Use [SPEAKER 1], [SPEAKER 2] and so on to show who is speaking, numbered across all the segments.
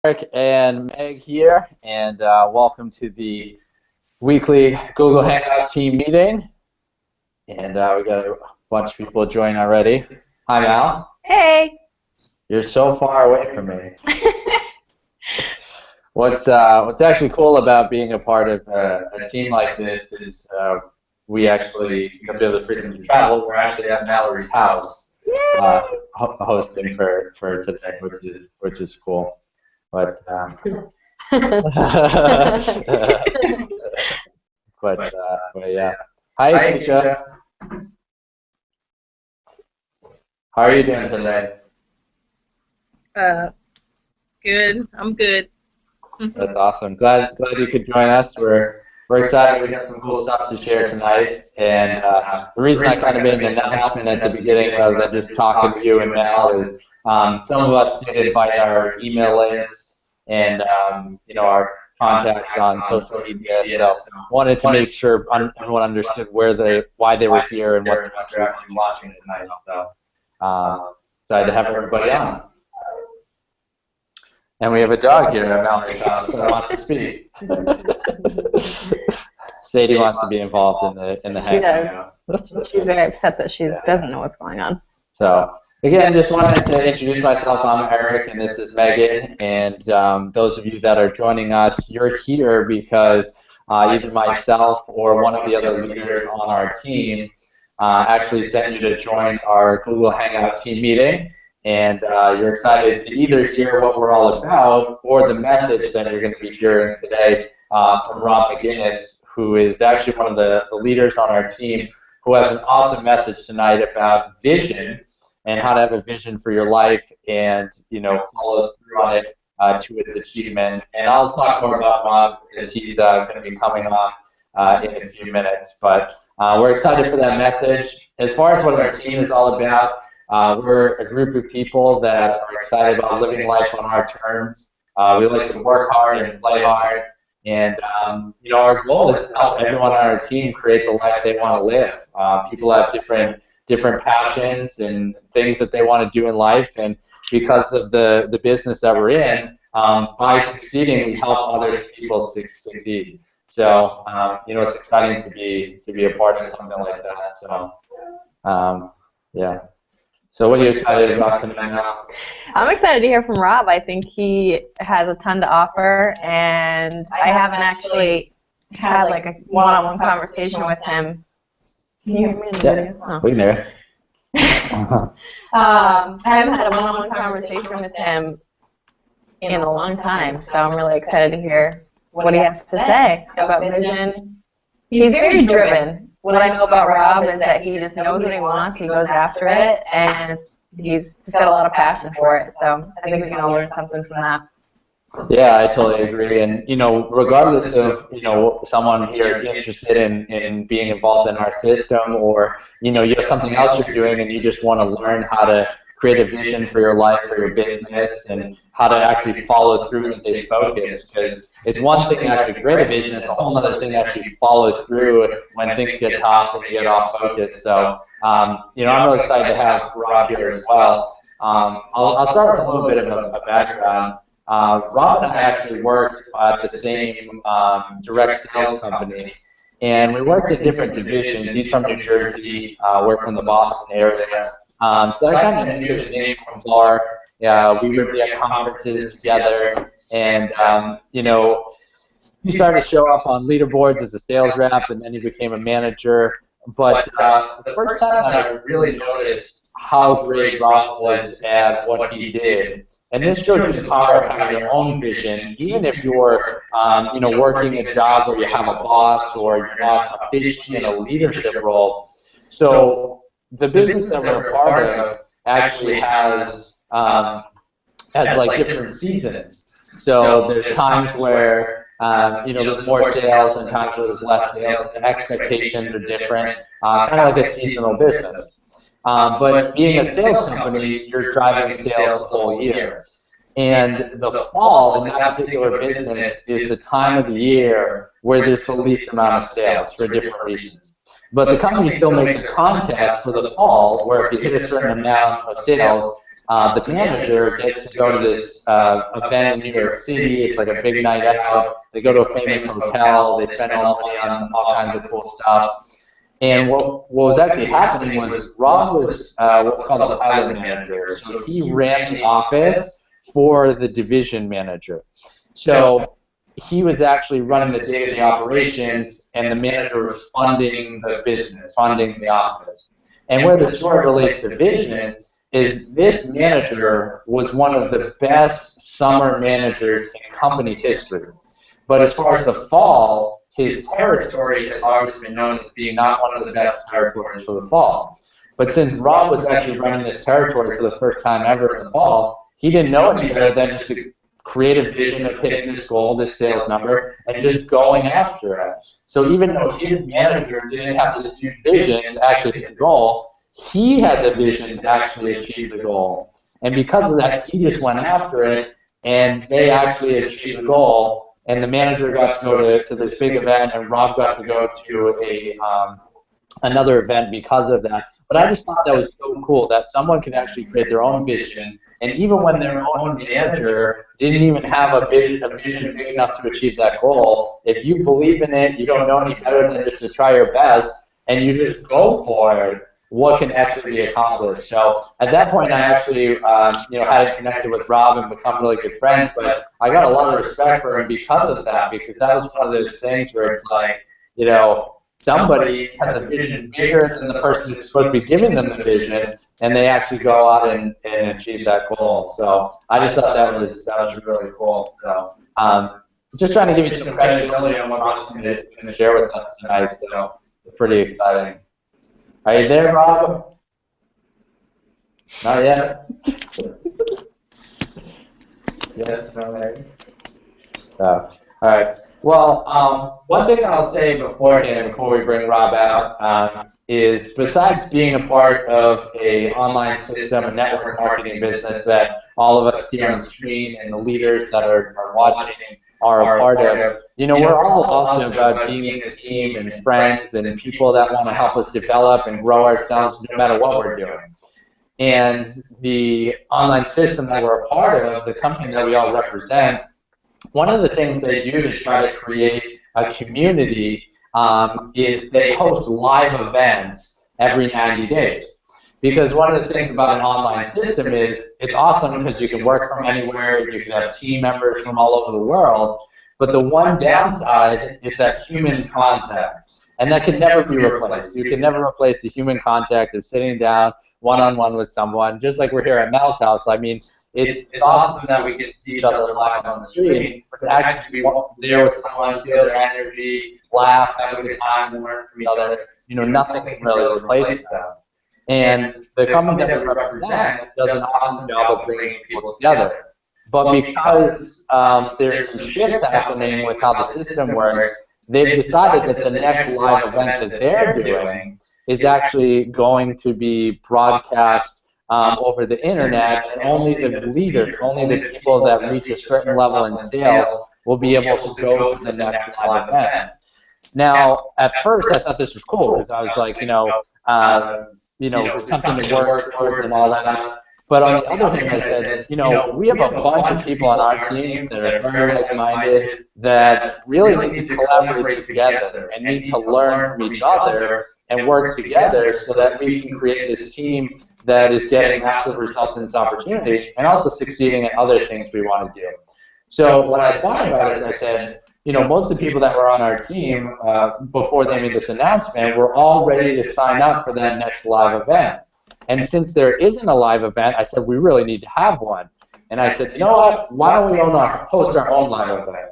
[SPEAKER 1] Eric and Meg here, and welcome to the weekly Google Hangout team meeting. And we got a bunch of people joining already. Hi, Mal.
[SPEAKER 2] Hey.
[SPEAKER 1] You're so far away from me. What's actually cool about being a part of a team like this is we actually, because we have the freedom to travel, we're actually at Mallory's house hosting for today, which is cool. But but yeah. Hi, Keisha. How are you doing today?
[SPEAKER 3] Good. I'm good.
[SPEAKER 1] That's awesome. Glad you could join us. We're excited. We got some cool stuff to share tonight. And the reason I kind of made an announcement at the beginning rather than just talking to you and Mal is some of us did invite our email lists and our contacts on social media. So wanted to make sure everyone understood why they were here and what they're actually watching tonight. So excited to have everybody on. And we have a dog here at Mallory's house that wants to speak. Sadie wants to be involved in the hangout.
[SPEAKER 2] She's very upset that she doesn't know what's going on.
[SPEAKER 1] So again, just wanted to introduce myself. I'm Eric, and this is Megan. And those of you that are joining us, you're here because either myself or one of the other leaders on our team actually sent you to join our Google Hangout team meeting. And you're excited to either hear what we're all about or the message that you're going to be hearing today from Rob McGinnis, who is actually one of the leaders on our team, who has an awesome message tonight about vision and how to have a vision for your life and follow through on it to its achievement. And I'll talk more about Rob because he's going to be coming on in a few minutes. But we're excited for that message. As far as what our team is all about, we're a group of people that are excited about living life on our terms. We like to work hard and play hard, and our goal is to help everyone on our team create the life they want to live. People have different passions and things that they want to do in life, and because of the business that we're in, by succeeding, we help other people succeed. So it's exciting to be a part of something like that. So yeah. So what are you excited about tonight now?
[SPEAKER 2] I'm excited to hear from Rob. I think he has a ton to offer, and I haven't actually had like a one-on-one conversation with him. Can you hear me in the video? Oh.
[SPEAKER 1] We can hear.
[SPEAKER 2] I haven't had a one-on-one conversation with him in a long time, so I'm really excited to hear what he has to say about vision. He's very driven. What I know about Rob is that he just knows what he wants, he goes after it, and he's got a lot of passion for it. So I think we can all learn something from that.
[SPEAKER 1] Yeah, I totally agree. And regardless of someone here is interested in being involved in our system, or you have something else you're doing and you just want to learn how to create a vision for your life, for your business, and how to actually follow through and stay focused. Because it's one thing to actually create a vision, it's a whole other thing to actually follow through when things get tough and you get off focus. So, I'm really excited to have Rob here as well. I'll start with a little bit of a background. Rob and I actually worked at the same direct sales company, and we worked in different divisions. He's from New Jersey, we're from the Boston area. So I kind of knew his name from afar. We would be at conferences together, and he started to show up on leaderboards as a sales rep, and then he became a manager. But the first time that I really noticed how great Rob was at what he did, and this shows you the power of having your own vision, even if you're working a job where you have a boss or you're not officially in a leadership role. So the business that we're a part of actually has like different seasons. So there's times where there's more sales and times where there's less sales, and expectations are different, kind of like a seasonal business. But being a sales company, you're driving sales the whole year. And the fall in that particular business is the time of the year where there's the least amount of sales for different reasons. But the company still makes a contest for the fall where if you hit a certain amount of sales, the manager gets to go to this event in New York City. It's like a big night out. They go to a famous hotel. They spend all the money on all kinds of cool stuff. And what was actually happening was Rob was what's called a pilot manager. So he ran the office for the division manager. So he was actually running the day-to-day operations, and the manager was funding the business, funding the office. And where the story relates to vision is this manager was one of the best summer managers in company history. But as far as the fall, his territory has always been known as being not one of the best territories for the fall. But since Rob was actually running this territory for the first time ever in the fall, he didn't know any better than just to create a vision of hitting this goal, this sales number, and just going after it. So even though his manager didn't have this huge vision to actually hit the goal, he had the vision to actually achieve the goal. And because of that, he just went after it, and they actually achieved the goal. And the manager got to go to this big event, and Rob got to go to another event because of that. But I just thought that was so cool that someone could actually create their own vision, and even when their own manager didn't even have a vision big enough to achieve that goal, if you believe in it, you don't know any better than just to try your best, and you just go for it, what can actually be accomplished. So at that point, I actually had connected with Rob and become really good friends, but I got a lot of respect for him because of that, because that was one of those things where it's like, somebody has a vision bigger than the person who's supposed to be giving them the vision, and they actually go out and achieve that goal. So I just thought that was really cool. So just trying to give you some credibility on what Rob's going to share with us tonight. So it's pretty exciting. Are you there, Rob? Not yet? Yes, no, there. All right. Well, one thing I'll say beforehand, before we bring Rob out, is besides being a part of an online system, a network marketing business that all of us here on the screen and the leaders that are watching are a part of, we're all also about being a team and friends and people that want to help us develop and grow ourselves no matter what we're doing. And the online system that we're a part of, the company that we all represent, one of the things they do to try to create a community is they host live events every 90 days. Because one of the things about an online system is it's awesome because you can work from anywhere, you can have team members from all over the world, but the one downside is that human contact. And that can never be replaced. You can never replace the human contact of sitting down one-on-one with someone, just like we're here at Mel's house. I mean, it's awesome that we get to see each other live on the screen, but to actually be there with someone, feel their energy, laugh, have a good time, learn from each other, nothing can really replace that. And the company that we represent does an awesome job of bringing people together. But because there's some shifts happening with how the system works, they've decided that the next live event that they're doing is actually going to be broadcast over the internet, and only the leaders, only the people that reach a certain level in sales will be able to go to the next live event. Now, at first, I thought this was cool because I was like, it's something to work towards and all that. But on the other hand, I said, we have a bunch of people on our team that are very like-minded, that really need to collaborate together and need to learn from each other and work together so that we can create this team that is getting massive results in this opportunity and also succeeding in other things we want to do. So what I thought about is I said, most of the people that were on our team before they made this announcement were all ready to sign up for that next live event. And since there isn't a live event, I said, we really need to have one. And I said, you know what, why don't we host our own live event?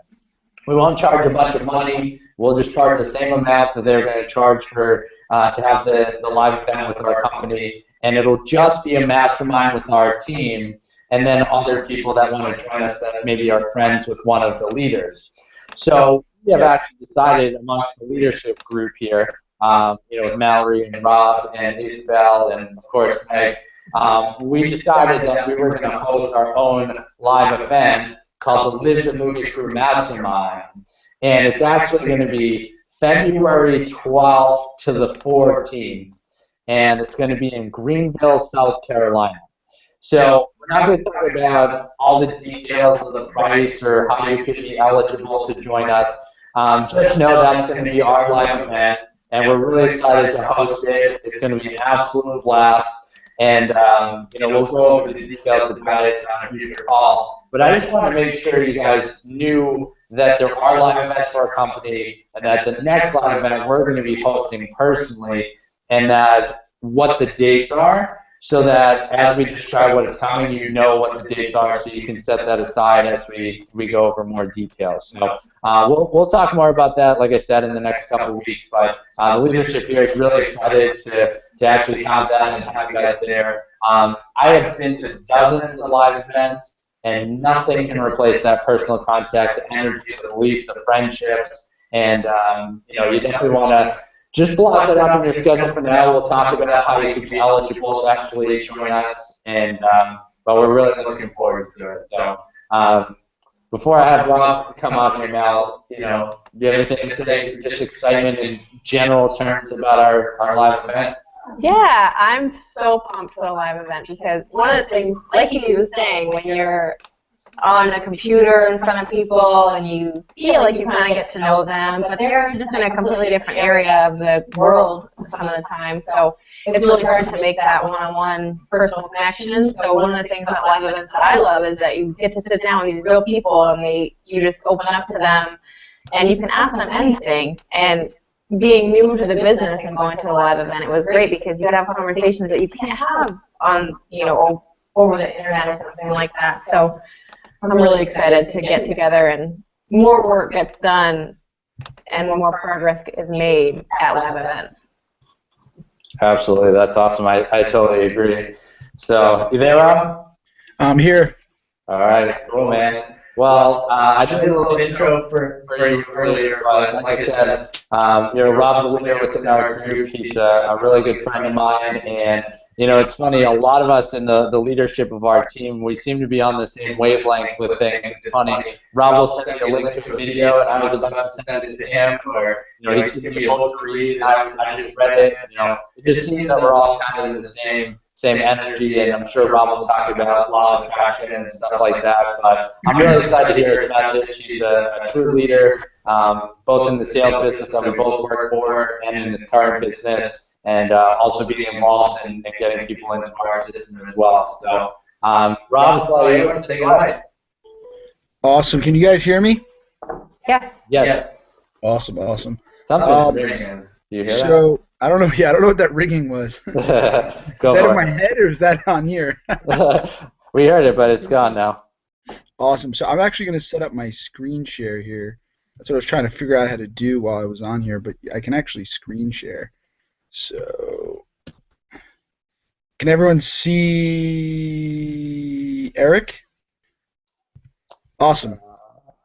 [SPEAKER 1] We won't charge a bunch of money. We'll just charge the same amount that they're going to charge for to have the live event with our company. And it'll just be a mastermind with our team and then other people that want to join us that maybe are friends with one of the leaders. So we have actually decided amongst the leadership group here, with Mallory and Rob and Isabel and, of course, Meg, we decided that we were going to host our own live event called the Live the Movie Crew Mastermind. And it's actually going to be February 12th to the 14th. And it's going to be in Greenville, South Carolina. So we're not going to talk about all the details of the price or how you could be eligible to join us. Just know that's going to be our live event, and we're really excited to host it. It's going to be an absolute blast, and we'll go over the details about it on a future call. But I just want to make sure you guys knew that there are live events for our company, and that the next live event we're going to be hosting personally, and that what the dates are, so that as we describe what is coming, you know what the dates are, so you can set that aside as we go over more details. So we'll talk more about that, like I said, in the next couple of weeks. But the leadership here is really excited to actually have that and have you guys there. I have been to dozens of live events, and nothing can replace that personal contact, the energy, the belief, the friendships, and you definitely want to just block that out from your schedule for now. We'll talk about how you could be eligible to actually join us, and but we're really looking forward to it. So before I have Rob come on here now, do you have anything to say, just excitement in general terms about our live event?
[SPEAKER 2] Yeah, I'm so pumped for the live event because one of the things, like you was saying, when you're on a computer in front of people and you feel like you kind of get to know them, but they're just in a completely different area of the world some of the time. So it's really hard to make that one-on-one personal connection. So one of the things about live events that I love is that you get to sit down with these real people and you just open up to them and you can ask them anything. And being new to the business and going to a live event, it was great because you could have conversations that you can't have on, over the internet or something like that. So I'm really excited to get together and more work gets done and more progress is made at live events.
[SPEAKER 1] Absolutely, that's awesome. I totally agree. So, you there, Rob?
[SPEAKER 4] I'm here.
[SPEAKER 1] All right, cool, man. Well, I did a little intro for you earlier, but like I said, Rob's a leader within our group. He's a really good friend of mine, and it's funny. A lot of us in the leadership of our team, we seem to be on the same wavelength with things. It's funny. Rob will send me a link to a video, and I was about to send it to him, or he's giving me a book to read, and I just read it. It just seems that we're all kind of in the same energy, and I'm sure Rob will talk about law of attraction and stuff like that. But I'm really excited to hear his message. He's a true leader, both in the sales business that we both work for and in his current business, and also being involved in getting people into our system as well. So, Rob, it's all yours. Take it away.
[SPEAKER 4] Awesome. Can you guys hear me?
[SPEAKER 2] Yes.
[SPEAKER 1] Yes.
[SPEAKER 4] Awesome.
[SPEAKER 1] Something's ringing. Do you hear
[SPEAKER 4] that? I don't know. Yeah, I don't know what that ringing was. Is that in my head or is that on here?
[SPEAKER 1] We heard it, but it's gone now.
[SPEAKER 4] Awesome. So I'm actually going to set up my screen share here. That's what I was trying to figure out how to do while I was on here, but I can actually screen share. So can everyone see Eric? Awesome.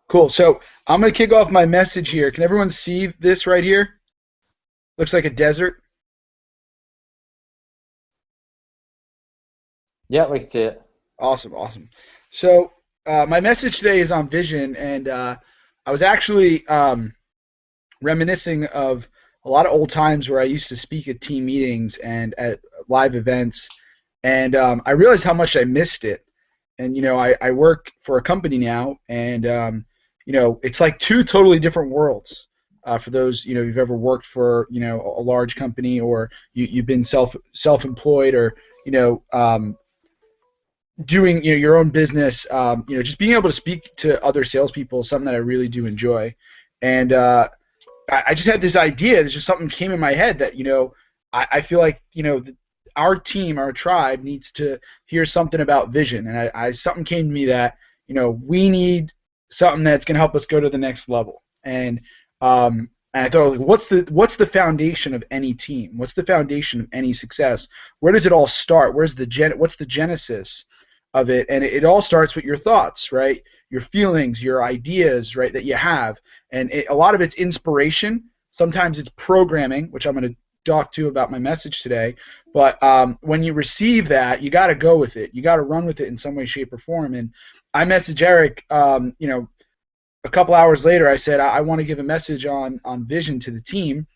[SPEAKER 4] Cool. So I'm going to kick off my message here. Can everyone see this right here? Looks like a desert.
[SPEAKER 1] Yeah, we can see it.
[SPEAKER 4] Awesome. So my message today is on vision, and I was actually reminiscing of a lot of old times where I used to speak at team meetings and at live events, and I realized how much I missed it. And I work for a company now, and it's like two totally different worlds. For those who've ever worked for a large company, or you've been self-employed, or doing your own business, just being able to speak to other salespeople is something that I really do enjoy. And I just had this idea. There's just something came in my head that I feel like our team, our tribe, needs to hear something about vision. And something came to me that we need something that's going to help us go to the next level. And I thought, what's the foundation of any team? What's the foundation of any success? Where does it all start? What's the genesis of it? And it all starts with your thoughts, right? Your feelings, your ideas, right, that you have. And a lot of it's inspiration. Sometimes it's programming, which I'm going to talk to about my message today. But when you receive that, you got to go with it. You got to run with it in some way, shape, or form. And I messaged Eric, a couple hours later. I said, I want to give a message on vision to the team.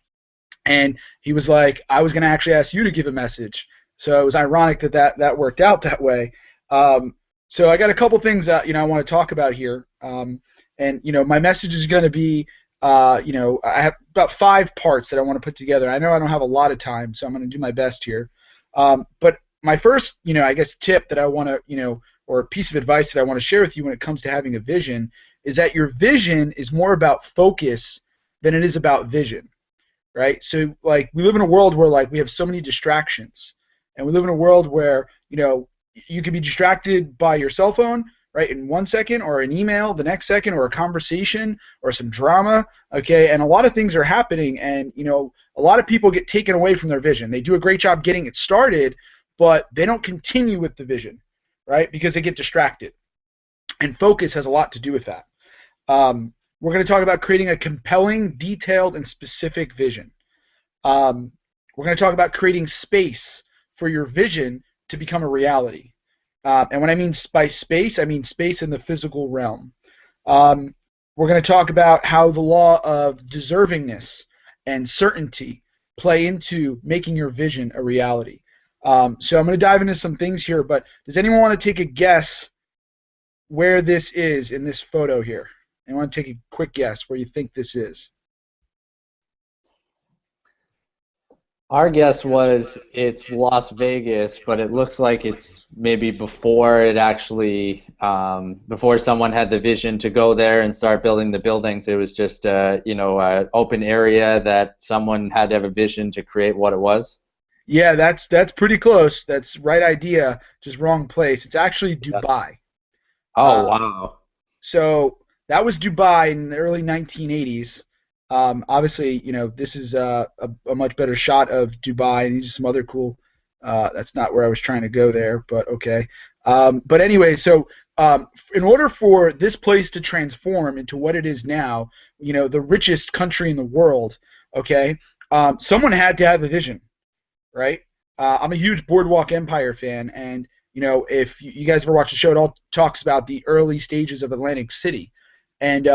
[SPEAKER 4] And he was like, I was going to actually ask you to give a message. So it was ironic that worked out that way. So I got a couple things that I want to talk about here, and my message is going to be, I have about 5 parts that I want to put together. I know I don't have a lot of time, so I'm going to do my best here. But my first, I guess, tip that I want to, or a piece of advice that I want to share with you when it comes to having a vision is that your vision is more about focus than it is about vision, right? So, like, we live in a world where, like, we have so many distractions, and we live in a world where, you can be distracted by your cell phone, right, in 1 second, or an email the next second, or a conversation, or some drama, okay? And a lot of things are happening, and, a lot of people get taken away from their vision. They do a great job getting it started, but they don't continue with the vision, right, because they get distracted. And focus has a lot to do with that. We're going to talk about creating a compelling, detailed, and specific vision. We're going to talk about creating space for your vision to become a reality. And when I mean by space, I mean space in the physical realm. We're going to talk about how the law of deservingness and certainty play into making your vision a reality. So I'm going to dive into some things here, but does anyone want to take a guess where this is in this photo here? Anyone take a quick guess where you think this is?
[SPEAKER 1] Our guess was it's Las Vegas, but it looks like it's maybe before it actually, before someone had the vision to go there and start building the buildings. It was just, an open area that someone had to have a vision to create what it was.
[SPEAKER 4] Yeah, that's pretty close. That's right idea, just wrong place. It's actually Dubai.
[SPEAKER 1] Oh, wow.
[SPEAKER 4] So that was Dubai in the early 1980s. Obviously, this is a much better shot of Dubai, and these are some other cool. That's not where I was trying to go there, but okay. But anyway, so in order for this place to transform into what it is now, the richest country in the world, okay, someone had to have a vision, right? I'm a huge Boardwalk Empire fan, and if you guys ever watch the show, it all talks about the early stages of Atlantic City. And,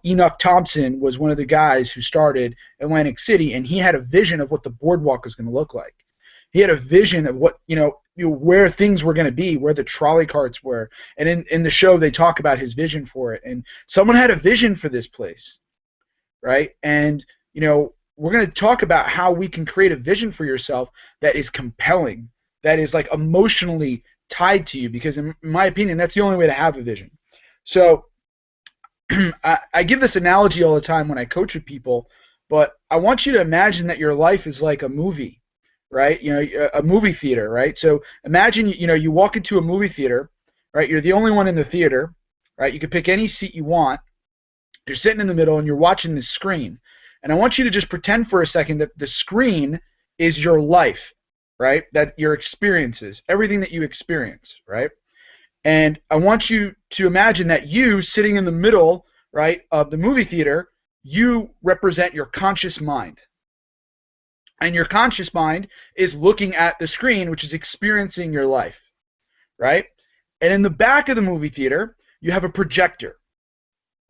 [SPEAKER 4] Enoch Thompson was one of the guys who started Atlantic City, and he had a vision of what the boardwalk was going to look like. He had a vision of what, where things were going to be, where the trolley carts were. And in the show, they talk about his vision for it. And someone had a vision for this place, right? And, we're going to talk about how we can create a vision for yourself that is compelling, that is, like, emotionally tied to you, because in my opinion, that's the only way to have a vision. So I give this analogy all the time when I coach with people, but I want you to imagine that your life is like a movie, right? A movie theater, right? So imagine, you walk into a movie theater, right? You're the only one in the theater, right? You can pick any seat you want. You're sitting in the middle and you're watching the screen. And I want you to just pretend for a second that the screen is your life, right? That your experiences, everything that you experience, right? And I want you to imagine that you, sitting in the middle, right, of the movie theater, you represent your conscious mind. And your conscious mind is looking at the screen, which is experiencing your life, right? And in the back of the movie theater, you have a projector,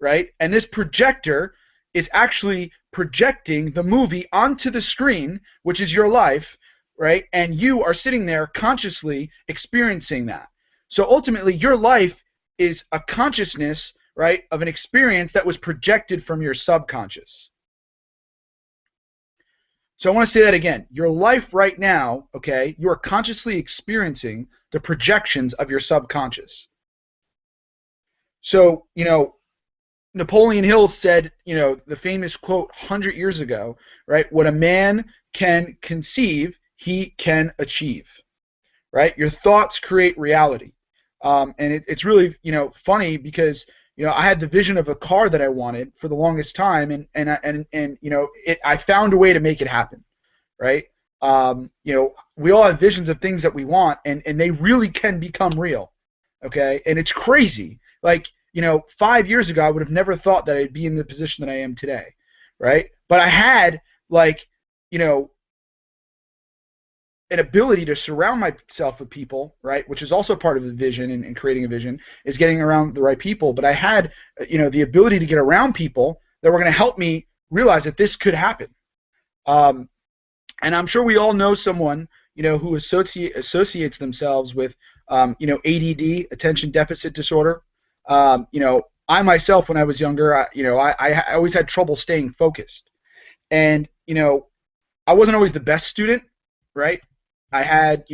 [SPEAKER 4] right? And this projector is actually projecting the movie onto the screen, which is your life, right? And you are sitting there consciously experiencing that. So ultimately, your life is a consciousness, right, of an experience that was projected from your subconscious. So I want to say that again. Your life right now, okay, you are consciously experiencing the projections of your subconscious. So, Napoleon Hill said, the famous quote 100 years ago, right, what a man can conceive, he can achieve, right? Your thoughts create reality. And it's really, funny because, I had the vision of a car that I wanted for the longest time, and I found a way to make it happen, right? We all have visions of things that we want, and they really can become real, okay? And it's crazy. Like, 5 years ago, I would have never thought that I'd be in the position that I am today, right? But I had, like, an ability to surround myself with people, right, which is also part of the vision and creating a vision, is getting around the right people. But I had, the ability to get around people that were going to help me realize that this could happen. And I'm sure we all know someone, who associates themselves with ADD, attention deficit disorder. I myself, when I was younger, I always had trouble staying focused. And, I wasn't always the best student, right? I had,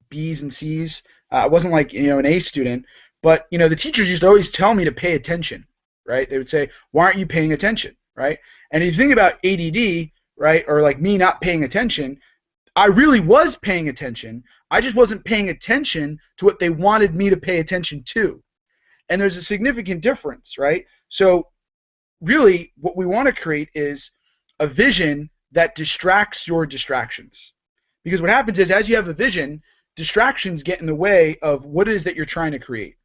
[SPEAKER 4] B's and C's. I wasn't like, an A student. But, the teachers used to always tell me to pay attention, right? They would say, why aren't you paying attention, right? And if you think about ADD, right, or like me not paying attention, I really was paying attention. I just wasn't paying attention to what they wanted me to pay attention to. And there's a significant difference, right? So really what we want to create is a vision that distracts your distractions. Because what happens is, as you have a vision, distractions get in the way of what it is that you're trying to create.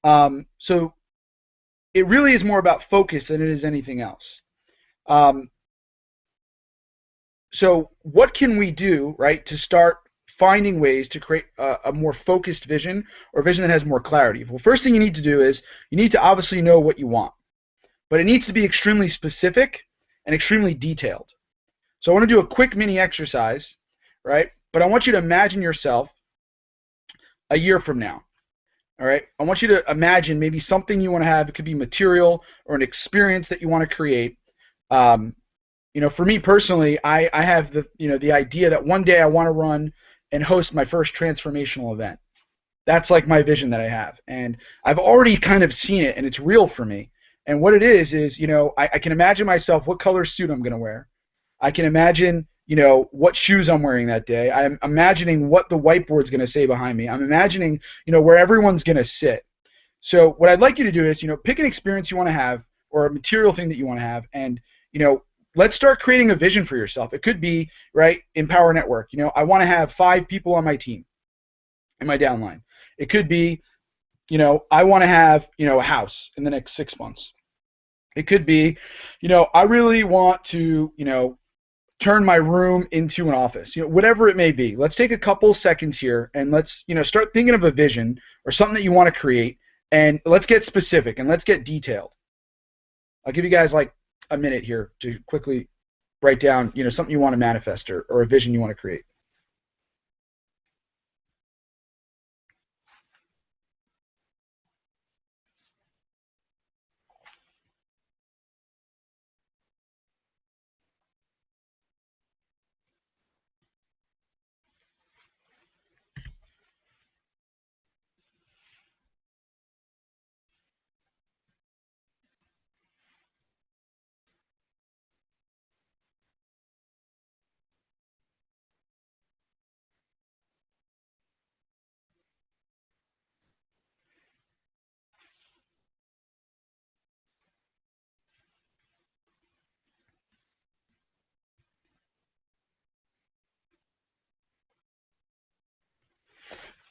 [SPEAKER 4] So it really is more about focus than it is anything else. So what can we do, right, to start finding ways to create a more focused vision, or a vision that has more clarity? Well, first thing you need to do is you need to obviously know what you want, but it needs to be extremely specific and extremely detailed. So I want to do a quick mini exercise, right? But I want you to imagine yourself a year from now. All right, I want you to imagine maybe something you want to have. It could be material or an experience that you want to create. For me personally, I have the idea that one day I want to run and host my first transformational event. That's like my vision that I have, and I've already kind of seen it, and it's real for me. And what it is I can imagine myself what color suit I'm going to wear. I can imagine what shoes I'm wearing that day. I'm imagining what the whiteboard's going to say behind me. I'm imagining, where everyone's going to sit. So what I'd like you to do is, pick an experience you want to have, or a material thing that you want to have, and, let's start creating a vision for yourself. It could be, right, in Power Network, I want to have 5 people on my team, in my downline. It could be, I want to have, a house in the next 6 months. It could be, I really want to, turn my room into an office, whatever it may be. Let's take a couple seconds here and let's, start thinking of a vision or something that you want to create, and let's get specific and let's get detailed. I'll give you guys like a minute here to quickly write down, something you want to manifest, or a vision you want to create.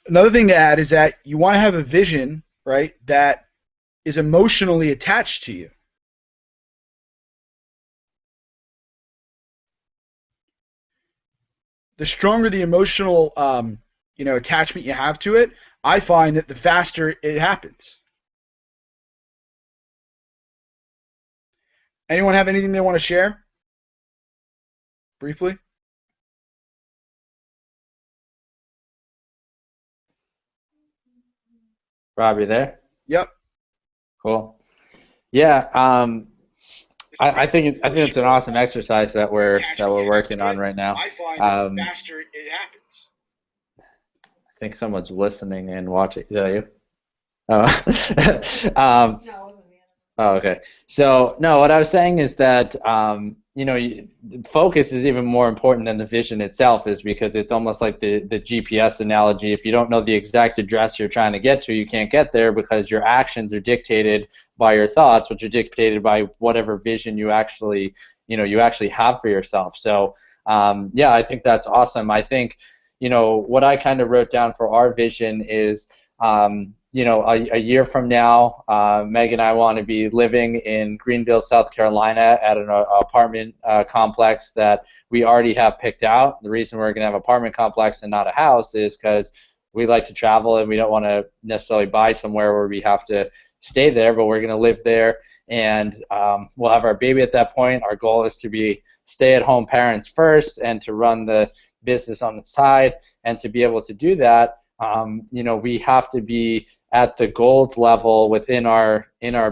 [SPEAKER 4] Another thing to add is that you want to have a vision, right, that is emotionally attached to you. The stronger the emotional, attachment you have to it, I find that the faster it happens. Anyone have anything they want to share? Briefly?
[SPEAKER 1] Rob, you there?
[SPEAKER 4] Yep.
[SPEAKER 1] Cool. Yeah. I think it's an awesome exercise that we're working on right now.
[SPEAKER 4] I find that the faster it happens.
[SPEAKER 1] I think someone's listening and watching. Is that you? Oh. Oh, okay. So, no, what I was saying is that, focus is even more important than the vision itself, is because it's almost like the GPS analogy. If you don't know the exact address you're trying to get to, you can't get there, because your actions are dictated by your thoughts, which are dictated by whatever vision you actually have for yourself. So, yeah, I think that's awesome. I think, what I kind of wrote down for our vision is, a year from now, Meg and I want to be living in Greenville, South Carolina, at an apartment complex that we already have picked out. The reason we're going to have an apartment complex and not a house is because we like to travel, and we don't want to necessarily buy somewhere where we have to stay there, but we're going to live there, and we'll have our baby at that point. Our goal is to be stay-at-home parents first, and to run the business on the side, and to be able to do that, we have to be at the gold level within our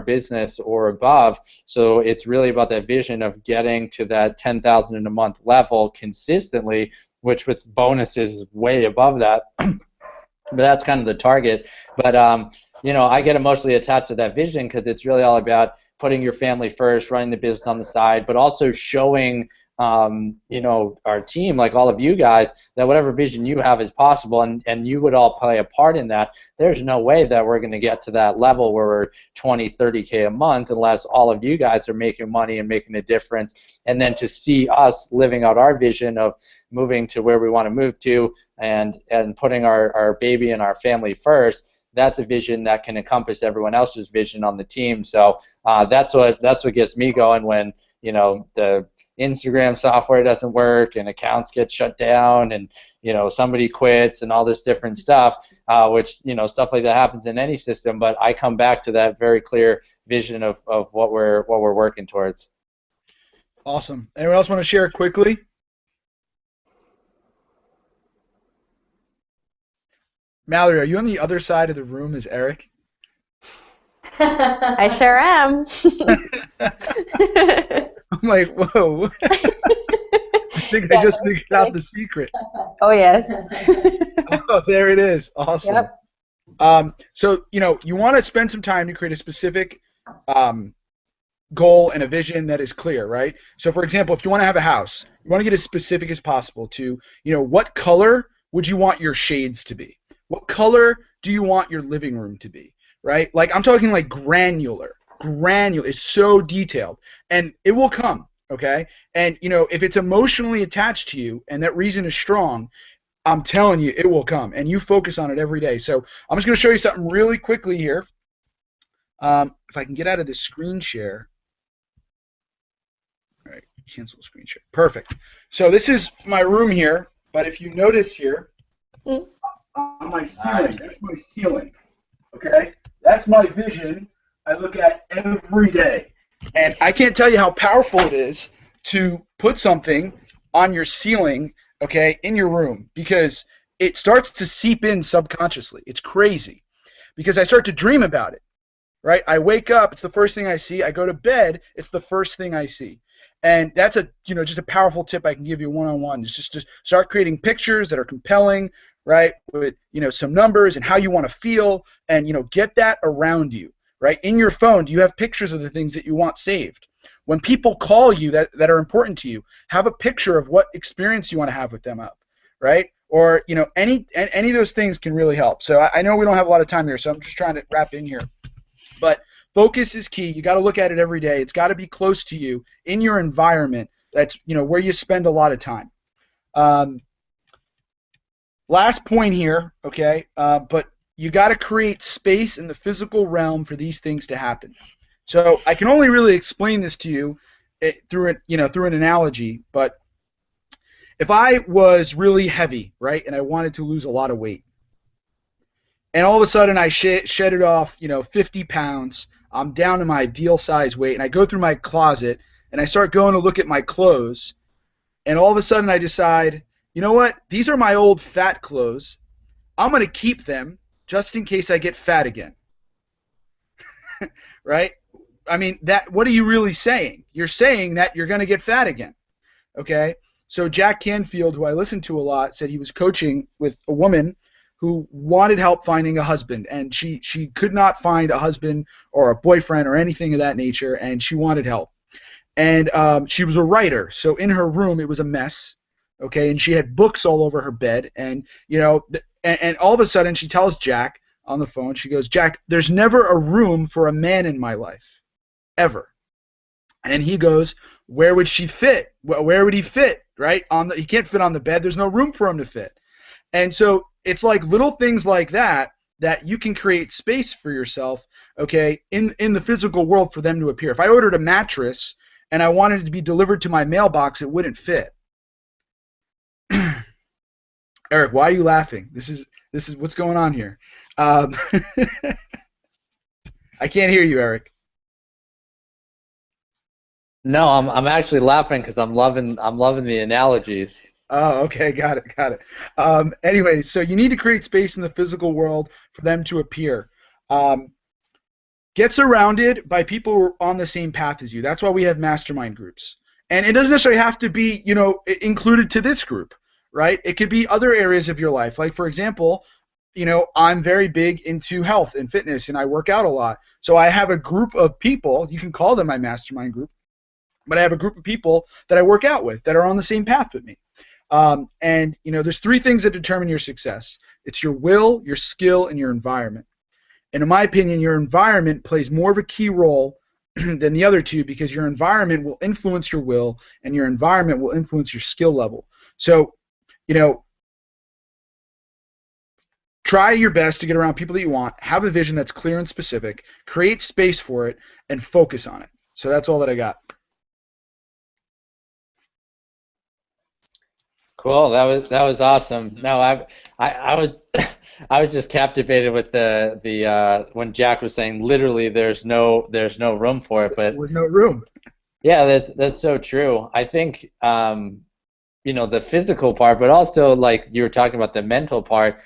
[SPEAKER 1] business or above. So it's really about that vision of getting to that 10,000 in a month level consistently, which with bonuses is way above that. But that's kind of the target. But I get emotionally attached to that vision because it's really all about putting your family first, running the business on the side, but also showing our team, like all of you guys, that whatever vision you have is possible, and you would all play a part in that. There's no way that we're going to get to that level where we're 20, 30K a month unless all of you guys are making money and making a difference. And then to see us living out our vision of moving to where we want to move to and putting our baby and our family first, that's a vision that can encompass everyone else's vision on the team. So that's what gets me going when the Instagram software doesn't work and accounts get shut down and somebody quits and all this different stuff, which stuff like that happens in any system. But I come back to that very clear vision of what we're working towards.
[SPEAKER 4] Awesome. Anyone else want to share quickly? Mallory, are you on the other side of the room as Eric?
[SPEAKER 2] I sure am.
[SPEAKER 4] I'm like, whoa. I think I just figured out the secret.
[SPEAKER 2] Oh, yes.
[SPEAKER 4] Oh, there it is. Awesome. Yep. So, you want to spend some time to create a specific goal and a vision that is clear, right? So, for example, if you want to have a house, you want to get as specific as possible to, what color would you want your shades to be? What color do you want your living room to be, right? Like, I'm talking like granular. Granular is so detailed, and it will come, okay? And, if it's emotionally attached to you and that reason is strong, I'm telling you, it will come, and you focus on it every day. So I'm just going to show you something really quickly here. If I can get out of this screen share. All right, cancel screen share. Perfect. So this is my room here, but if you notice here, on my ceiling, that's my ceiling, okay? That's my vision I look at every day. And I can't tell you how powerful it is to put something on your ceiling, okay, in your room, because it starts to seep in subconsciously. It's crazy because I start to dream about it, right? I wake up, it's the first thing I see. I go to bed, it's the first thing I see. And that's just a powerful tip I can give you one-on-one. Is just to start creating pictures that are compelling, right, with some numbers and how you want to feel, and get that around you, right? In your phone, do you have pictures of the things that you want saved? When people call you that are important to you, have a picture of what experience you want to have with them up, right? Or any of those things can really help. So I know we don't have a lot of time here, so I'm just trying to wrap in here. But focus is key. You got to look at it every day. It's got to be close to you in your environment. That's where you spend a lot of time. Last point here, okay? But you got to create space in the physical realm for these things to happen. So I can only really explain this to you through an analogy. But if I was really heavy, right, and I wanted to lose a lot of weight, and all of a sudden I shedded off, 50 pounds. I'm down to my ideal size weight, and I go through my closet and I start going to look at my clothes, and all of a sudden I decide, you know what? These are my old fat clothes. I'm going to keep them just in case I get fat again. Right? I mean, what are you really saying? You're saying that you're going to get fat again. Okay? So Jack Canfield, who I listen to a lot, said he was coaching with a woman who wanted help finding a husband, and she could not find a husband or a boyfriend or anything of that nature, and she wanted help. And she was a writer, so in her room it was a mess. Okay, and she had books all over her bed, and and all of a sudden she tells Jack on the phone, she goes, "Jack, there's never a room for a man in my life, ever." And he goes, "Where would she fit? Where would he fit? Right? He can't fit on the bed. There's no room for him to fit." And so it's like little things like that you can create space for yourself, okay, in the physical world for them to appear. If I ordered a mattress and I wanted it to be delivered to my mailbox, it wouldn't fit. Eric, why are you laughing? This is what's going on here. I can't hear you, Eric.
[SPEAKER 1] No, I'm actually laughing because I'm loving the analogies.
[SPEAKER 4] Oh, okay, got it, got it. Anyway, so you need to create space in the physical world for them to appear. Um, get surrounded by people who are on the same path as you. That's why we have mastermind groups. And it doesn't necessarily have to be, included to this group, right? It could be other areas of your life. Like, for example, I'm very big into health and fitness, and I work out a lot. So I have a group of people, you can call them my mastermind group, but I have a group of people that I work out with that are on the same path with me. And there's three things that determine your success. It's your will, your skill, and your environment. And in my opinion, your environment plays more of a key role than the other two, because your environment will influence your will and your environment will influence your skill level. So, try your best to get around people that you want, have a vision that's clear and specific, create space for it, and focus on it. So that's all that I got.
[SPEAKER 1] Cool. That was awesome. No, I was I was just captivated with the when Jack was saying literally there's no room for it, but
[SPEAKER 4] With no room.
[SPEAKER 1] yeah, that's so true. I think the physical part, but also like you were talking about the mental part.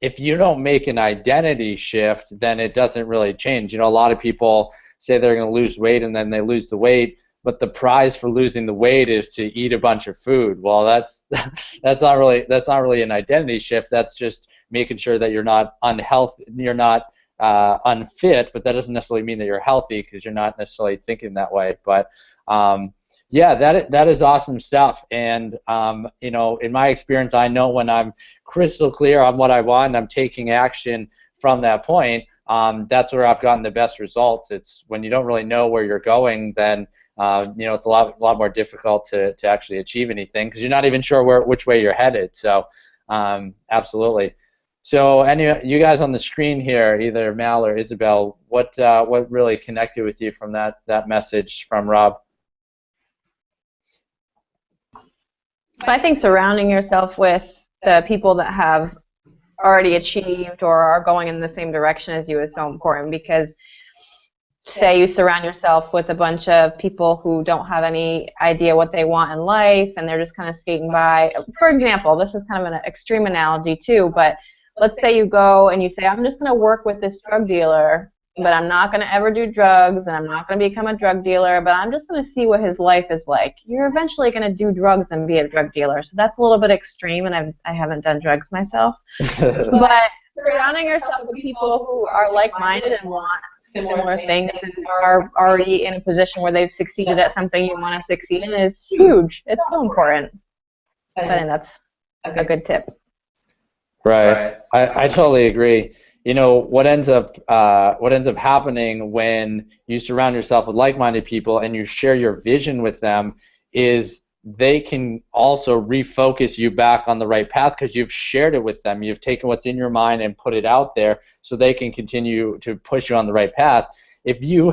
[SPEAKER 1] If you don't make an identity shift, then it doesn't really change. A lot of people say they're going to lose weight and then they lose the weight, but the prize for losing the weight is to eat a bunch of food. Well, that's that's not really an identity shift. That's just making sure that you're not unhealthy, you're not unfit, but that doesn't necessarily mean that you're healthy because you're not necessarily thinking that way. But yeah, that is awesome stuff. And in my experience, I know when I'm crystal clear on what I want and I'm taking action from that point, that's where I've gotten the best results. It's when you don't really know where you're going, then it's a lot more difficult to actually achieve anything because you're not even sure which way you're headed. So absolutely. So you guys on the screen here, either Mal or Isabel, what really connected with you from that message from Rob?
[SPEAKER 2] I think surrounding yourself with the people that have already achieved or are going in the same direction as you is so important, because say you surround yourself with a bunch of people who don't have any idea what they want in life and they're just kind of skating by. For example, this is kind of an extreme analogy too, but let's say you go and you say, I'm just going to work with this drug dealer, but I'm not going to ever do drugs and I'm not going to become a drug dealer, but I'm just going to see what his life is like. You're eventually going to do drugs and be a drug dealer. So that's a little bit extreme, and I haven't done drugs myself. But surrounding yourself with people who are like-minded and want similar things and are already in a position where they've succeeded at something you want to succeed in is huge. It's so important. So I think that's a good tip.
[SPEAKER 1] Right. I totally agree. What ends up happening when you surround yourself with like-minded people and you share your vision with them is they can also refocus you back on the right path because you've shared it with them. You've taken what's in your mind and put it out there so they can continue to push you on the right path. If you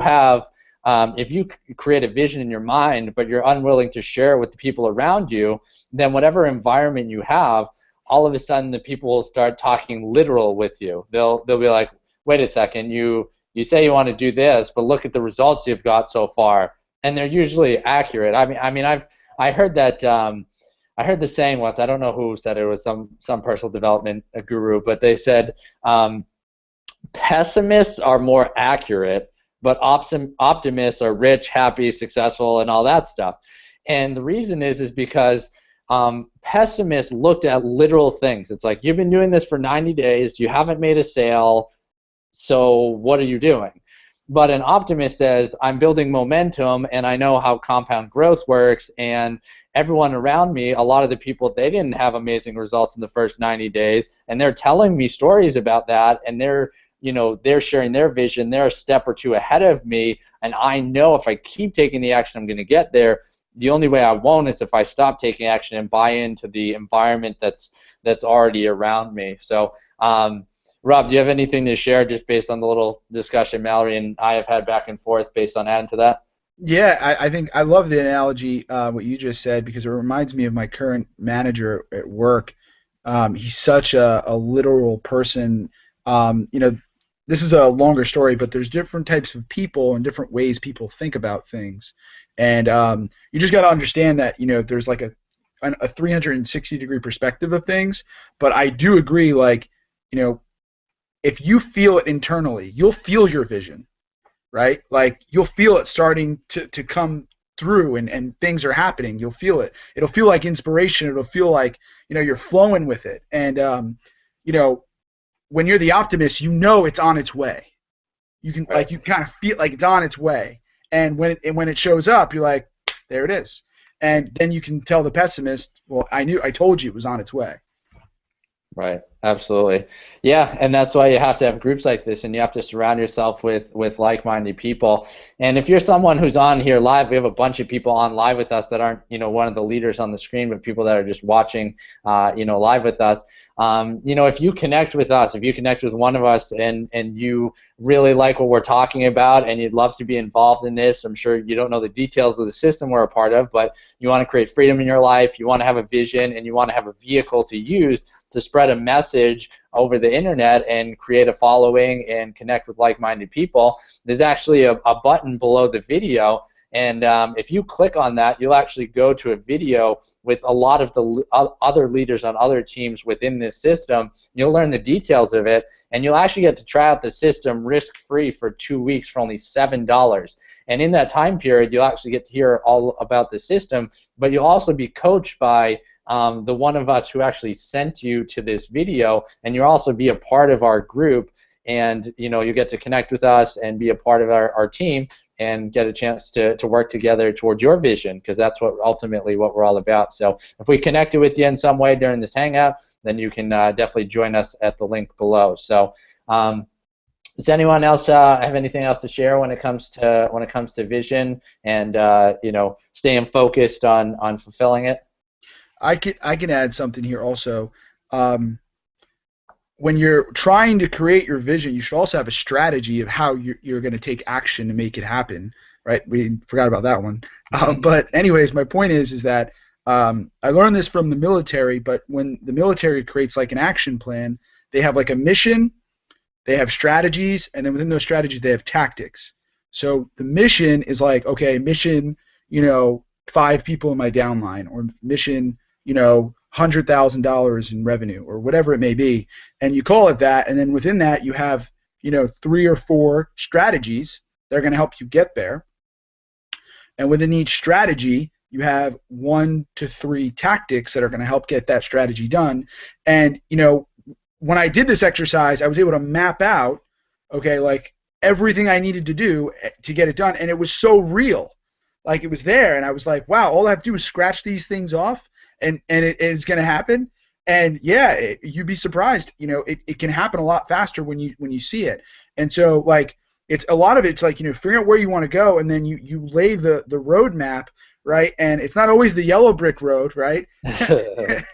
[SPEAKER 1] create a vision in your mind but you're unwilling to share it with the people around you, then whatever environment you have, all of a sudden the people will start talking literal with you. They'll be like, wait a second, you say you want to do this, but look at the results you've got so far, and they're usually accurate. I heard that I heard the saying once. I don't know who said it. It was some personal development guru, but they said pessimists are more accurate, but optimists are rich, happy, successful, and all that stuff. And the reason is because pessimists looked at literal things. It's like, you've been doing this for 90 days, you haven't made a sale, so what are you doing? But an optimist says, I'm building momentum and I know how compound growth works, and everyone around me, a lot of the people, they didn't have amazing results in the first 90 days, and they're telling me stories about that, and they're sharing their vision, they're a step or two ahead of me, and I know if I keep taking the action, I'm going to get there. The only way I won't is if I stop taking action and buy into the environment that's already around me. So, Rob, do you have anything to share just based on the little discussion Mallory and I have had back and forth based on adding to that?
[SPEAKER 4] Yeah, I think I love the analogy, what you just said, because it reminds me of my current manager at work. He's such a literal person. This is a longer story, but there's different types of people and different ways people think about things. And you just got to understand that, there's like a 360-degree perspective of things, but I do agree, like, if you feel it internally, you'll feel your vision, right? Like, you'll feel it starting to come through, and things are happening. You'll feel it. It'll feel like inspiration. It'll feel like, you're flowing with it. And, when you're the optimist, it's on its way. You can, like, you kind of feel like it's on its way. And when it shows up, you're like, there it is. And then you can tell the pessimist, well, I told you it was on its way.
[SPEAKER 1] Right, absolutely. Yeah, and that's why you have to have groups like this, and you have to surround yourself with like-minded people. And if you're someone who's on here live, we have a bunch of people on live with us that aren't, one of the leaders on the screen, but people that are just watching, live with us. If you connect with us, if you connect with one of us, and you really like what we're talking about, and you'd love to be involved in this, I'm sure you don't know the details of the system we're a part of, but you want to create freedom in your life, you want to have a vision, and you want to have a vehicle to use to spread a message over the internet and create a following and connect with like-minded people, there's actually a button below the video, and if you click on that, you'll actually go to a video with a lot of the other leaders on other teams within this system. You'll learn the details of it, and you'll actually get to try out the system risk-free for 2 weeks for only $7. And in that time period, you'll actually get to hear all about the system, but you'll also be coached by the one of us who actually sent you to this video, and you'll also be a part of our group, and you get to connect with us and be a part of our team and get a chance to work together towards your vision, because that's ultimately what we're all about. So if we connected with you in some way during this Hangout, then you can definitely join us at the link below. So does anyone else have anything else to share when it comes to vision and staying focused on fulfilling it?
[SPEAKER 4] I can add something here also. When you're trying to create your vision, you should also have a strategy of how you're going to take action to make it happen, right? We forgot about that one. But anyways, my point is that I learned this from the military, but when the military creates like an action plan, they have like a mission, they have strategies, and then within those strategies they have tactics. So the mission is like, okay, mission, 5 people in my downline, or mission, $100,000 in revenue, or whatever it may be, and you call it that, and then within that you have 3 or 4 strategies that are going to help you get there, and within each strategy you have 1 to 3 tactics that are going to help get that strategy done. And when I did this exercise, I was able to map out, okay, like everything I needed to do to get it done, and it was so real, like it was there, and I was like, wow, all I have to do is scratch these things off, and it's going to happen. And yeah, you'd be surprised. It can happen a lot faster when you see it. And so like it's a lot of it's like figuring out where you want to go, and then you lay the roadmap, right? And it's not always the yellow brick road, right? It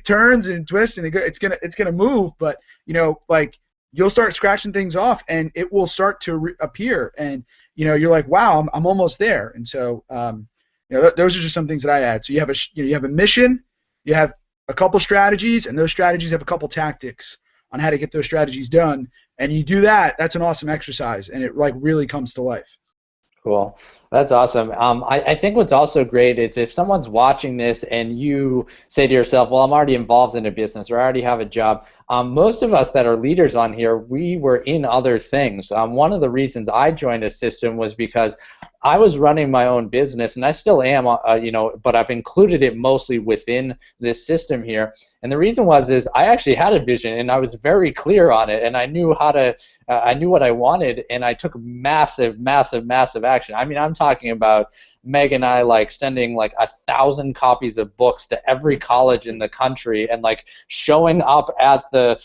[SPEAKER 4] turns and twists, and it's gonna move, but like you'll start scratching things off, and it will start to appear, and you're like, wow, I'm almost there. And so those are just some things that I add. So you have a mission, you have a couple strategies, and those strategies have a couple tactics on how to get those strategies done. And you do that, that's an awesome exercise, and it like really comes to life.
[SPEAKER 1] Cool. That's awesome. I think what's also great is if someone's watching this and you say to yourself, well, I'm already involved in a business, or I already have a job. Most of us that are leaders on here, we were in other things. One of the reasons I joined a system was because I was running my own business, and I still am, but I've included it mostly within this system here. And the reason is I actually had a vision, and I was very clear on it, and I knew I knew what I wanted, and I took massive, massive, massive action. I mean, I'm talking about Meg and I like sending like 1,000 copies of books to every college in the country, and like showing up at the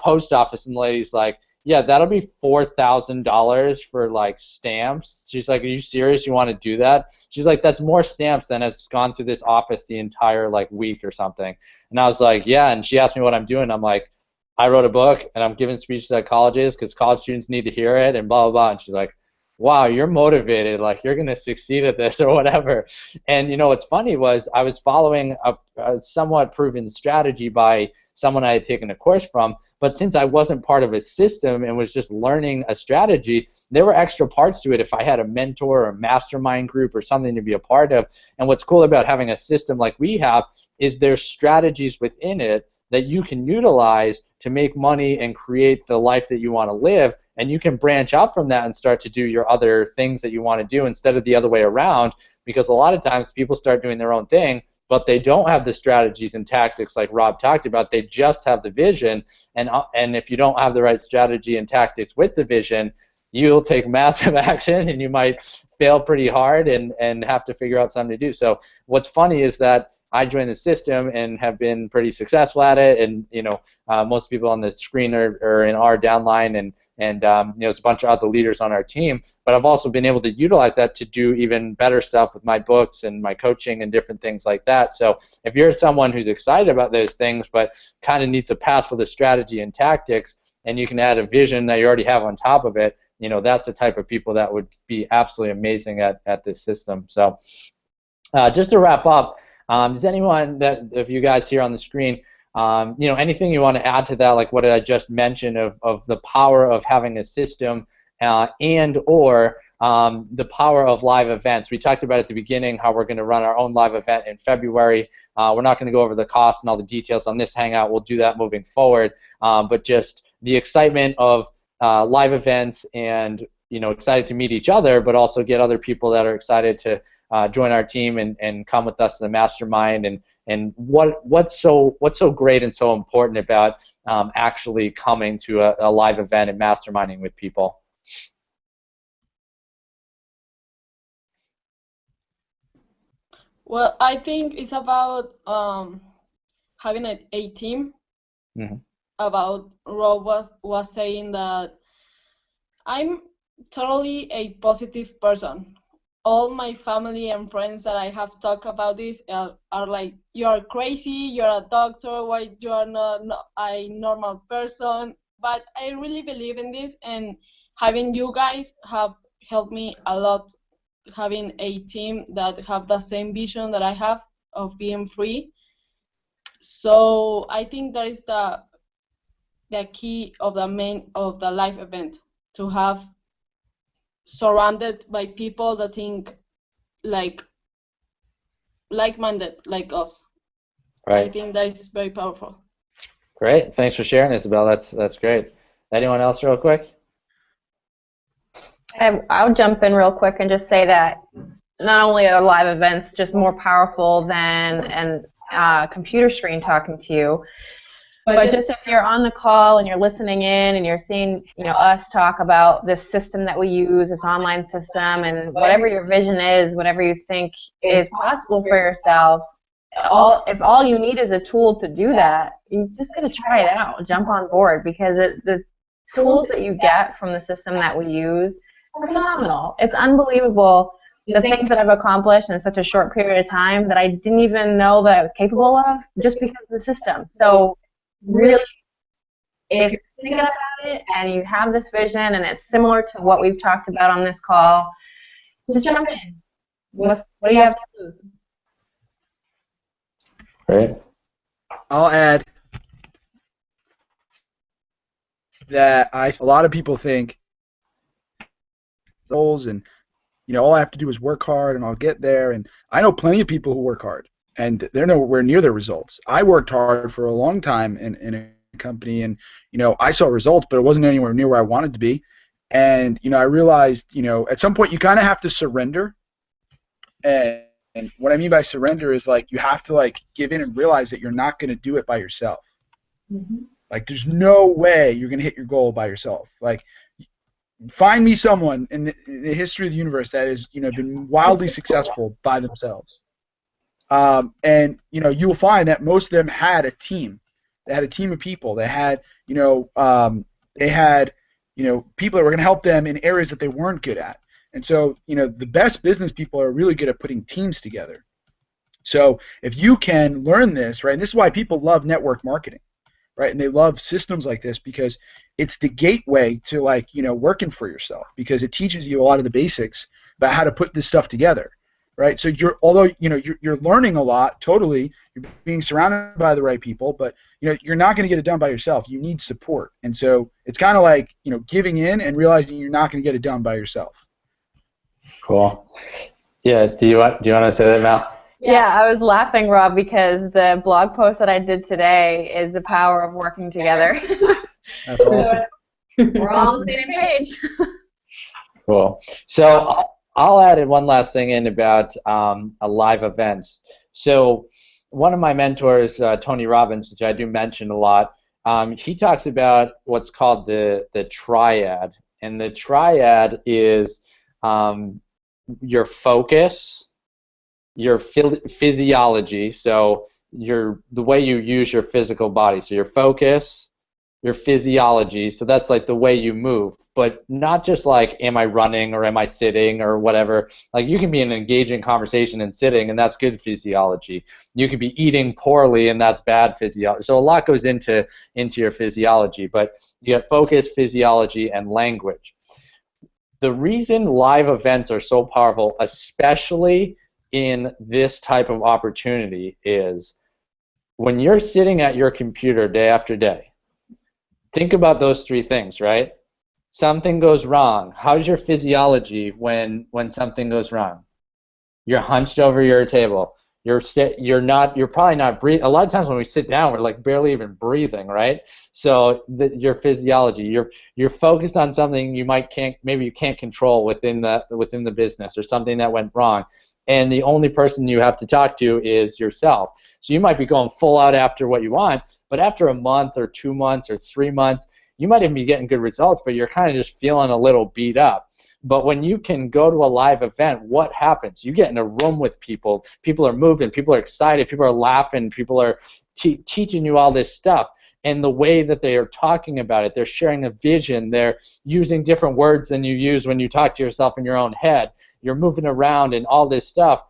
[SPEAKER 1] post office, and the lady's like, yeah, that'll be $4,000 for like stamps. She's like, are you serious? You want to do that? She's like, that's more stamps than has gone through this office the entire like week or something. And I was like, yeah. And she asked me what I'm doing. I'm like, I wrote a book, and I'm giving speeches at colleges because college students need to hear it, and blah blah blah. And she's like, wow, you're motivated, like you're going to succeed at this or whatever. And what's funny was I was following a somewhat proven strategy by someone I had taken a course from, but since I wasn't part of a system and was just learning a strategy, there were extra parts to it if I had a mentor or a mastermind group or something to be a part of. And what's cool about having a system like we have is there's strategies within it that you can utilize to make money and create the life that you want to live, and you can branch out from that and start to do your other things that you want to do instead of the other way around, because a lot of times people start doing their own thing, but they don't have the strategies and tactics like Rob talked about. They just have the vision, and if you don't have the right strategy and tactics with the vision, you'll take massive action and you might fail pretty hard and have to figure out something to do. So what's funny is that I joined the system and have been pretty successful at it, and most people on the screen are in our downline, and there's a bunch of other leaders on our team. But I've also been able to utilize that to do even better stuff with my books and my coaching and different things like that. So if you're someone who's excited about those things but kind of needs a pass for the strategy and tactics, and you can add a vision that you already have on top of it, that's the type of people that would be absolutely amazing at this system. So just to wrap up, does anyone of you guys here on the screen, anything you want to add to that, like what I just mentioned of the power of having a system and or the power of live events? We talked about at the beginning how we're going to run our own live event in February. We're not going to go over the cost and all the details on this Hangout. We'll do that moving forward. But just the excitement of live events and excited to meet each other, but also get other people that are excited to join our team and come with us to the mastermind, and what's so great and so important about actually coming to a live event and masterminding with people.
[SPEAKER 5] Well, I think it's about having a team.
[SPEAKER 1] Mm-hmm.
[SPEAKER 5] About Rob was saying that I'm totally a positive person. All my family and friends that I have talked about this are like, you are crazy, you're a doctor, why you are not a normal person? But I really believe in this, and having you guys have helped me a lot, having a team that have the same vision that I have of being free. So I think that is the key of the live event, to have surrounded by people that think like-minded like us.
[SPEAKER 1] Right.
[SPEAKER 5] I think that is very powerful.
[SPEAKER 1] Great. Thanks for sharing, Isabel. That's great. Anyone else real quick?
[SPEAKER 2] I'll jump in real quick and just say that not only are live events just more powerful than a computer screen talking to you, but just if you're on the call and you're listening in and you're seeing us talk about this system that we use, this online system, and whatever your vision is, whatever you think is possible for yourself, if all you need is a tool to do that, you just got to try it out, jump on board, because the tools that you get from the system that we use are phenomenal. It's unbelievable the things that I've accomplished in such a short period of time that I didn't even know that I was capable of just because of the system. So really, if you're thinking about it and you have this vision and it's similar to what we've talked about on this call, just jump in. What do you have to lose?
[SPEAKER 1] Great.
[SPEAKER 4] I'll add that a lot of people think goals and all I have to do is work hard and I'll get there, and I know plenty of people who work hard and they're nowhere near their results. I worked hard for a long time in a company, and I saw results, but it wasn't anywhere near where I wanted to be. And I realized at some point you kind of have to surrender. And what I mean by surrender is like you have to like give in and realize that you're not going to do it by yourself. Mm-hmm. Like there's no way you're going to hit your goal by yourself. Like find me someone in the history of the universe that has been wildly successful by themselves. And you'll find that most of them had a team. They had a team of people. They had people that were going to help them in areas that they weren't good at. And so the best business people are really good at putting teams together. So if you can learn this, right, and this is why people love network marketing, right? And they love systems like this because it's the gateway to, like, working for yourself, because it teaches you a lot of the basics about how to put this stuff together, right? So although you're learning a lot, totally, you're being surrounded by the right people, but you're not going to get it done by yourself. You need support, and so it's kind of like giving in and realizing you're not going to get it done by yourself.
[SPEAKER 1] Cool. Yeah. Do you want to say that, Mal?
[SPEAKER 2] Yeah, I was laughing, Rob, because the blog post that I did today is the power of working together.
[SPEAKER 4] That's awesome.
[SPEAKER 2] We're all on the same page.
[SPEAKER 1] Cool. So I'll add in one last thing in about a live events. So one of my mentors, Tony Robbins, which I do mention a lot, he talks about what's called the triad, and the triad is your focus, your physiology, so the way you use your physical body, so your focus, your physiology, so that's like the way you move, but not just like am I running or am I sitting or whatever. Like you can be in an engaging conversation and sitting, and that's good physiology. You could be eating poorly, and that's bad physiology. So a lot goes into your physiology, but you have focus, physiology, and language. The reason live events are so powerful, especially in this type of opportunity, is when you're sitting at your computer day after day, think about those three things, right? Something goes wrong. How's your physiology when something goes wrong? You're hunched over your table. You're probably not breathing. A lot of times when we sit down, we're like barely even breathing, right? So your physiology, you're focused on something maybe you can't control within the business, or something that went wrong, and the only person you have to talk to is yourself. So you might be going full out after what you want, but after a month or 2 months or 3 months, you might even be getting good results, but you're kind of just feeling a little beat up. But when you can go to a live event, what happens? You get in a room with people. People are moving. People are excited. People are laughing. People are teaching you all this stuff. And the way that they are talking about it, they're sharing a vision. They're using different words than you use when you talk to yourself in your own head. You're moving around and all this stuff.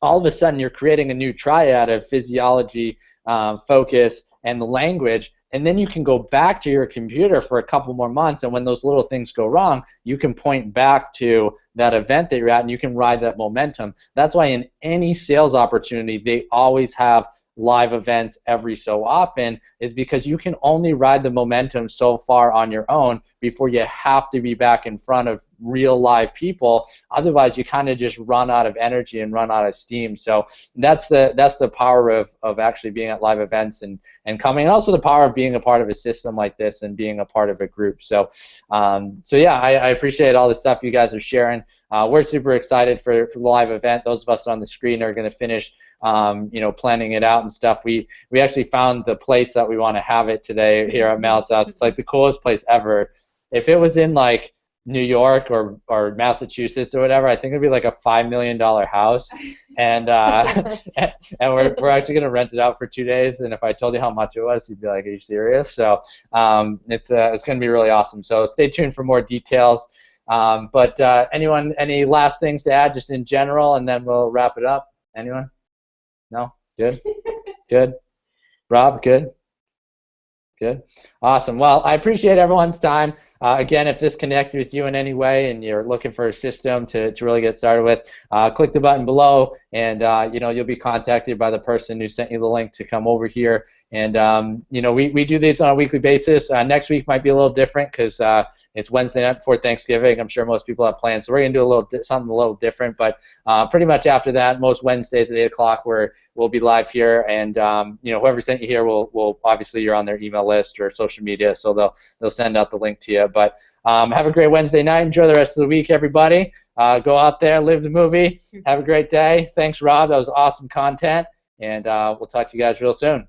[SPEAKER 1] All of a sudden, you're creating a new triad of physiology, focus, and the language. And then you can go back to your computer for a couple more months, and when those little things go wrong, you can point back to that event that you're at, and you can ride that momentum. That's why in any sales opportunity, they always have live events every so often, is because you can only ride the momentum so far on your own before you have to be back in front of real live people. Otherwise, you kind of just run out of energy and run out of steam. So that's the power of actually being at live events and coming, and also the power of being a part of a system like this and being a part of a group. So yeah, I appreciate all the stuff you guys are sharing. We're super excited for the live event. Those of us on the screen are going to finish planning it out and stuff. We actually found the place that we want to have it today here at Mal's house. It's like the coolest place ever. If it was in like New York or Massachusetts or whatever, I think it'd be like a $5 million house, and and we're actually gonna rent it out for 2 days. And if I told you how much it was, you'd be like, "Are you serious?" So it's gonna be really awesome. So stay tuned for more details. But anyone, any last things to add, just in general, and then we'll wrap it up. Anyone? No? Good? Good? Rob, good? Good? Awesome. Well, I appreciate everyone's time. Again, if this connected with you in any way and you're looking for a system to really get started with, click the button below, and you'll be contacted by the person who sent you the link to come over here. And we do these on a weekly basis. Next week might be a little different because it's Wednesday night before Thanksgiving. I'm sure most people have plans, so we're gonna do something a little different. But pretty much after that, most Wednesdays at 8 o'clock, we'll be live here, and whoever sent you here will obviously, you're on their email list or social media, so they'll send out the link to you. But have a great Wednesday night. Enjoy the rest of the week, everybody. Go out there, live the movie. Have a great day. Thanks, Rob. That was awesome content, and we'll talk to you guys real soon.